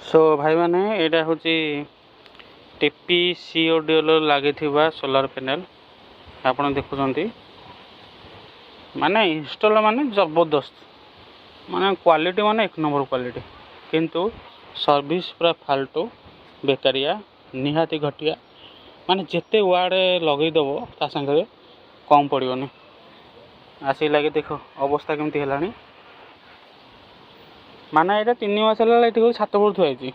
सो भाई मैंने यहाँ हूँ टीपी सीओडीएल लगी सोलार पैनल आपड़ देखुं माने इंस्टॉल माने जबरदस्त माने क्वालिटी माने एक नंबर क्वालिटी किंतु सर्विस पूरा फाल्टू बेकारिया निहाती घटिया माने जिते वार्ड लगेदेव ता सागे कम पड़ोनी आसिक लगे देख अवस्था केमती है माने ये 3 मास है छात पर थुआई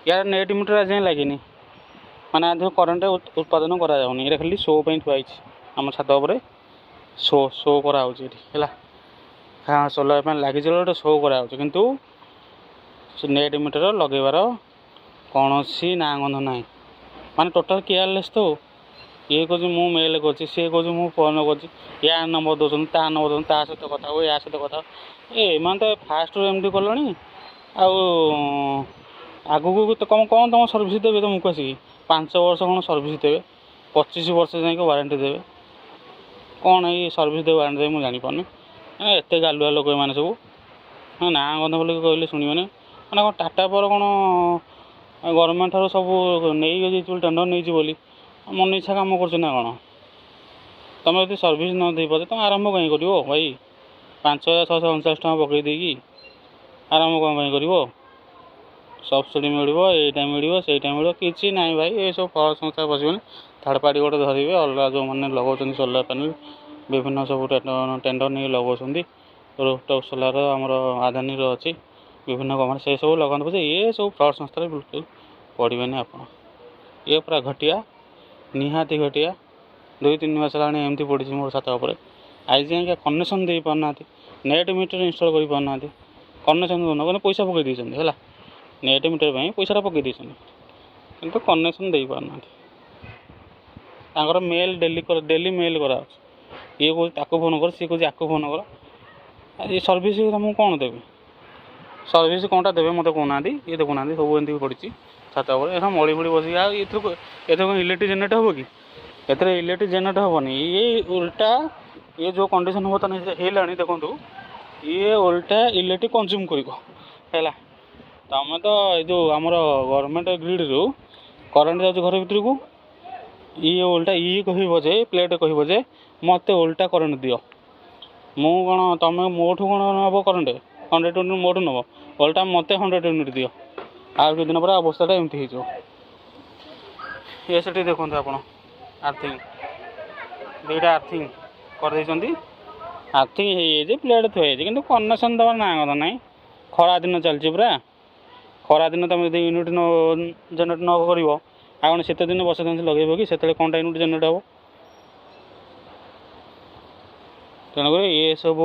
यार नेट मीटर आज लगे माने आज करेन्ट उत्पादन कराऊनी ये खाली शो थुआई आम छात पर शो कराऊँ हाँ सोलार पैनल लगी गोटे शो कराऊँ किंतु नेट मीटर लगेबार कौन सी ना गंध ना माने टोटाल केयरलेस तो ये कह मेल कर सी कह फोन कर या नंबर दौरान ता नंबर दौरान ता सहित कथा हो या सहित कथा एम तो फास्ट एमती कल आगू तो कौन तुम सर्विस देवे तुमको आसिक 5 वर्ष कौन सर्विस देवे 25 वर्ष जाए वारंटी देवे कौन ये सर्विस देवे वारंटी देवे मुझे जापारे एत गालुआ लोक मैंने सब ना गंध बोल कहले शुणवे मैंने कौन टाटा पर कौन गवर्नमेंट ठार सब नहीं टेंडर नहीं बोली मन इच्छा कम कर कौन तुम यदि सर्विस न दे पारे तुम आरंभ कहीं कर भाई 5649 टका पकई देगी आरंभ कौन कहीं कर सब्सिडी मिल से कि ना भाई ये सब फल संस्था बसबे थर्ड पार्टी गोटे धरवे अलग जो मैंने लगा सोलार पैनल विभिन्न सब टेंडर नहीं लगाऊँ रूफटॉप सोलार आमर आदानी अच्छी विभिन्न कंपनी से सब लगाते पचे ये सब फ्रड संस्था बिल्कुल पड़े आप ये पूरा घटिया निहाती घटिया 2-3 मास एमती पड़ी मोर छात पर आज जाए कनेक्शन दे पारना नेट मीटर इंस्टॉल कर पारना कनेक्शन दौन कहते पैसा पकई देते है नेट मीटर पैसा पकई देते कि कनेक्शन दे पारना मेल डेली मेल करा ये कह फोन कर सी कह आपको फोन कर ये सर्विस तुमको कौन देवे सर्विस कौनटा देवे मत कहना ये देखुना सब एमती पड़ी छात पर मड़ी फड़ी बस एथर इलेक्ट्रिक जेनेरेट हम कि एथर इलेक्ट्रिक जेनेरेट हेनी ये उल्टा ये जो कंडीशन हम है देखो ये उल्टा इलेक्ट्रिक कंज्यूम कर तुम तो जो आमर गवर्नमेंट ग्रिड रू करेन्ट जाऊँ घर भर को ये उल्टा ये कह प्लेट कह मत उल्टा करेन्ट दियो मु कौन तुम मोठू कौन नब करेन्ट 100 यूनिट मोठू नब उल्टा मत 100 यूनिट दियो आज कि दिन पर अवस्था एमती हो ये से देखो आप आर्थिंग 2टा आर्थिंग कर आर्थिंग हो प्लेट थुआई कि कनेक्शन देवार ना कथा ना खरा दिन चलती पूरा खरा दिन तुम यदि यूनिट जेनेट न कर कौन शीत दिन वर्षा दिन लगे कि से कौनटा यूनिट जेनेट हम तेणुक ये सब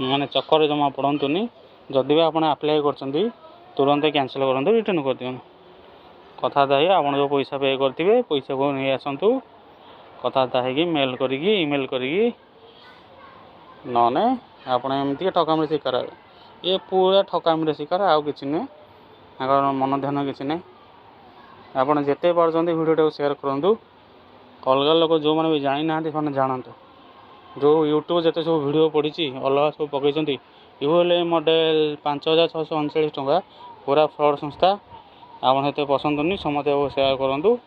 माने चक्कर जमा पड़तुनि जदि भी आप आप्लाय कर तुरंत कैंसिल करूँ रिटर्न कर दिखाँ कथबार्ता आप जो पैसा पे करेंगे पैसा को नहीं आसतु कथबार्ता हो मेल कर इमेल कर ना आपमती ठकामी शिकार ये पूरा ठकामी शिकार आउ कि मन ध्यान किसी ना आप जिते पार्टी भिडियो सेयार करूँ अलग लोग जो मैंने भी जानी ना से जानतु जो यूट्यूब जिते सब भिड पड़ी अलग सब पकई यूएल मॉडल 5649 टका पूरा फ्रड संस्था आप पसंद नहीं समझ सेयार करूँ।